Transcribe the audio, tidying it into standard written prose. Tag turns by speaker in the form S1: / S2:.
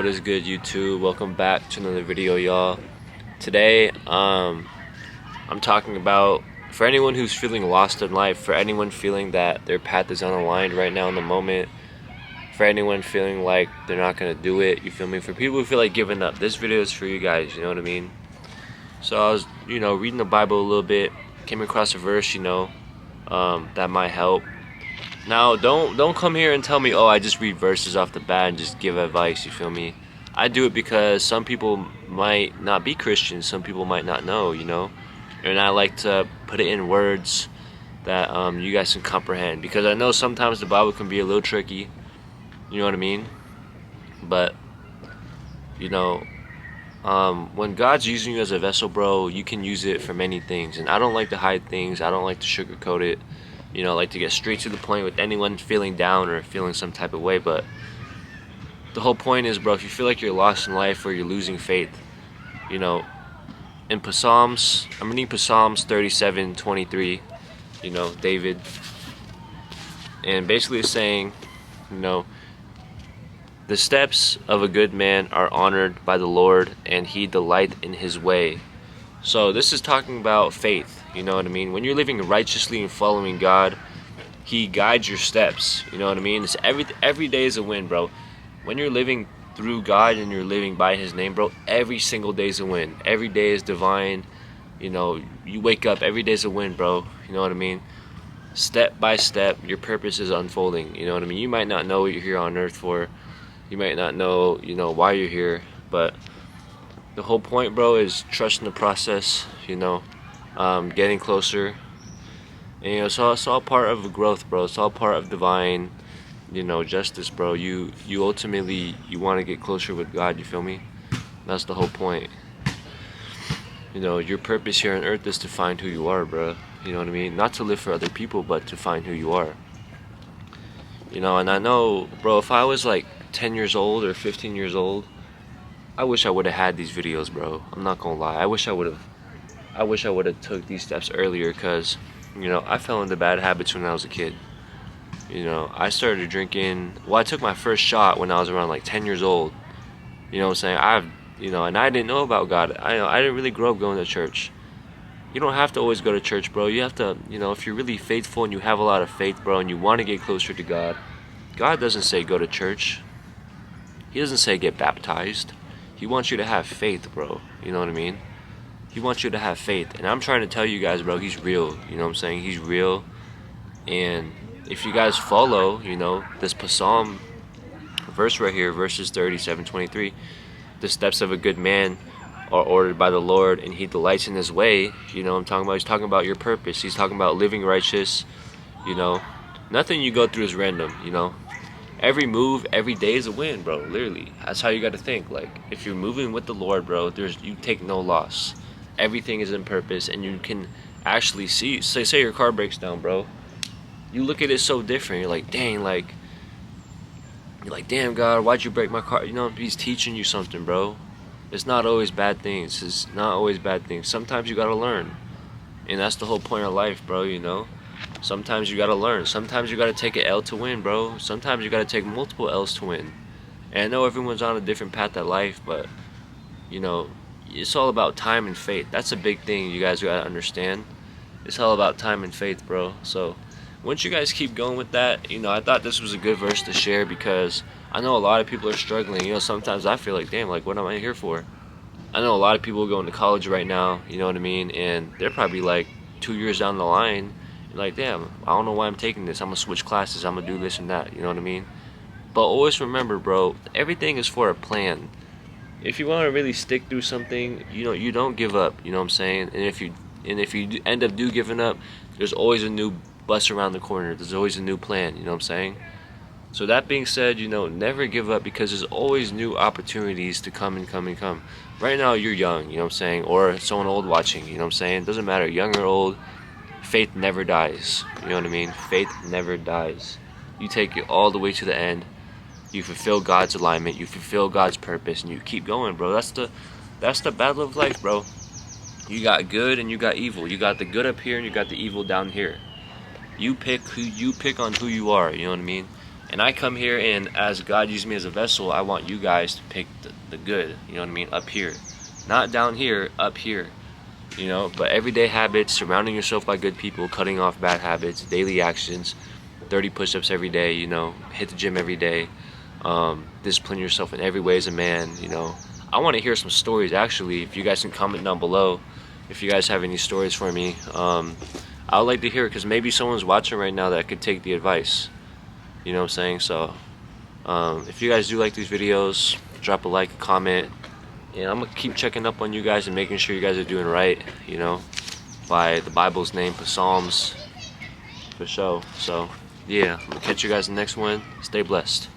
S1: What is good, YouTube? Welcome back to another video, y'all. Today I'm talking about, for anyone who's feeling lost in life, for anyone feeling that their path is unaligned right now in the moment, for anyone feeling like they're not gonna do it, you feel me? For people who feel like giving up, this video is for you guys, you know what I mean? So I was, reading the Bible a little bit, came across a verse, that might help. Now, don't come here and tell me, oh, I just read verses off the bat and just give advice, you feel me? I do it because some people might not be Christians, some people might not know, and I like to put it in words that you guys can comprehend, because I know sometimes the Bible can be a little tricky, you know what I mean? But, when God's using you as a vessel, bro, you can use it for many things, and I don't like to hide things, I don't like to sugarcoat it. I like to get straight to the point with anyone feeling down or feeling some type of way. But the whole point is, bro, if you feel like you're lost in life or you're losing faith, in Psalms, I'm reading Psalms 37:23, David, and basically it's saying, the steps of a good man are honored by the Lord, and he delighteth in his way. So this is talking about faith, you know what I mean? When you're living righteously and following God, he guides your steps, you know what I mean? It's every day is a win, bro. When you're living through God and you're living by his name, bro, every single day is a win. Every day is divine. You wake up, every day is a win, bro. You know what I mean? Step by step, your purpose is unfolding, you know what I mean? You might not know what you're here on earth for. You might not know, why you're here, but the whole point, bro, is trusting the process, getting closer. And so it's all part of growth, bro. It's all part of divine, justice, bro. You ultimately, you want to get closer with God, you feel me? That's the whole point. Your purpose here on earth is to find who you are, bro. You know what I mean? Not to live for other people, but to find who you are. And I know, bro, if I was like 10 years old or 15 years old, I wish I would have had these videos, bro. I'm not gonna lie. I wish I would have took these steps earlier, because, I fell into bad habits when I was a kid. I started drinking. Well, I took my first shot when I was around like 10 years old. You know what I'm saying? And I didn't know about God. I didn't really grow up going to church. You don't have to always go to church, bro. You have to, if you're really faithful and you have a lot of faith, bro, and you want to get closer to God, God doesn't say go to church. He doesn't say get baptized. He wants you to have faith, bro. You know what I mean? He wants you to have faith. And I'm trying to tell you guys, bro, he's real. You know what I'm saying? He's real. And if you guys follow, this Psalm verse right here, verses 37:23, the steps of a good man are ordered by the Lord, and he delights in his way. I'm talking about, he's talking about your purpose. He's talking about living righteous. Nothing you go through is random, Every move, every day is a win, bro. Literally, that's how you got to think. Like, if you're moving with the Lord, bro, you take no loss. Everything is in purpose, and you can actually see. Say your car breaks down, bro. You look at it so different. You're like, dang, damn, God, why'd you break my car? He's teaching you something, bro. It's not always bad things. It's not always bad things. Sometimes you gotta learn, and that's the whole point of life, bro. Sometimes you gotta learn. Sometimes you gotta take an L to win, bro. Sometimes you gotta take multiple L's to win. And I know everyone's on a different path at life, but it's all about time and faith. That's a big thing you guys gotta understand. It's all about time and faith, bro. So once you guys keep going with that, I thought this was a good verse to share, because I know a lot of people are struggling. Sometimes I feel like, damn, like, what am I here for? I know a lot of people going to college right now, you know what I mean? And they're probably like 2 years down the line, like, damn, I don't know why I'm taking this. I'm gonna switch classes, I'm gonna do this and that, you know what I mean? But always remember, bro, everything is for a plan. If you want to really stick through something, you don't give up, you know what I'm saying? And if you end up giving up, there's always a new bus around the corner. There's always a new plan, you know what I'm saying? So that being said, never give up, because there's always new opportunities to come and come and come. Right now, you're young, you know what I'm saying? Or someone old watching, you know what I'm saying? It doesn't matter, young or old. Faith never dies, you know what I mean? Faith never dies. You take it all the way to the end. You fulfill God's alignment, you fulfill God's purpose, and you keep going, bro. That's the battle of life, bro. You got good and you got evil. You got the good up here and you got the evil down here. You pick on who you are, you know what I mean? And I come here, and as God used me as a vessel, I want you guys to pick the good, you know what I mean, up here. Not down here, up here, you know. But everyday habits, surrounding yourself by good people, cutting off bad habits, daily actions, 30 push-ups every day, you know, hit the gym every day, discipline yourself in every way as a man, you know. I want to hear some stories, actually. If you guys can comment down below if you guys have any stories for me. I would like to hear it, because maybe someone's watching right now that could take the advice, you know what I'm saying? So if you guys do like these videos, drop a like, a comment, and I'm gonna keep checking up on you guys and making sure you guys are doing right, you know, by the Bible's name, for Psalms, for sure. So yeah, I'm gonna catch you guys in the next one. Stay blessed.